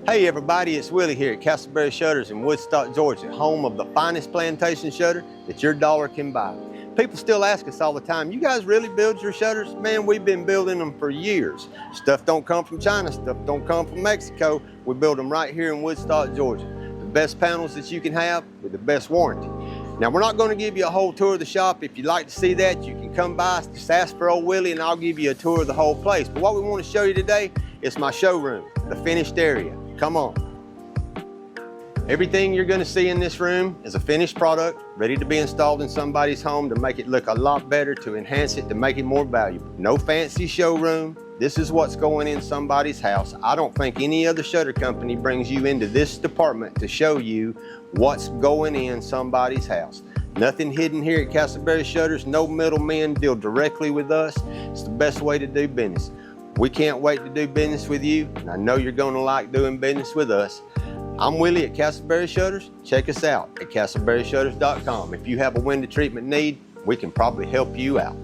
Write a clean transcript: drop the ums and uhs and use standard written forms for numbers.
Hey everybody, it's Willie here at Castleberry Shutters in Woodstock, Georgia, home of the finest plantation shutter that your dollar can buy. People still ask us all the time, you guys really build your shutters? Man, we've been building them for years. Stuff don't come from China, stuff don't come from Mexico. We build them right here in Woodstock, Georgia. The best panels that you can have with the best warranty. Now, we're not going to give you a whole tour of the shop. If you'd like to see that, you can come by, just ask for old Willie and I'll give you a tour of the whole place. But what we want to show you today is my showroom, the finished area. Come on. Everything you're going to see in this room is a finished product, ready to be installed in somebody's home to make it look a lot better, to enhance it, to make it more valuable. No fancy showroom. This is what's going in somebody's house. I don't think any other shutter company brings you into this department to show you what's going in somebody's house. Nothing hidden here at Castleberry Shutters. No middlemen, deal directly with us. It's the best way to do business. We can't wait to do business with you, and I know you're going to like doing business with us. I'm Willie at Castleberry Shutters. Check us out at castleberryshutters.com. If you have a window treatment need, we can probably help you out.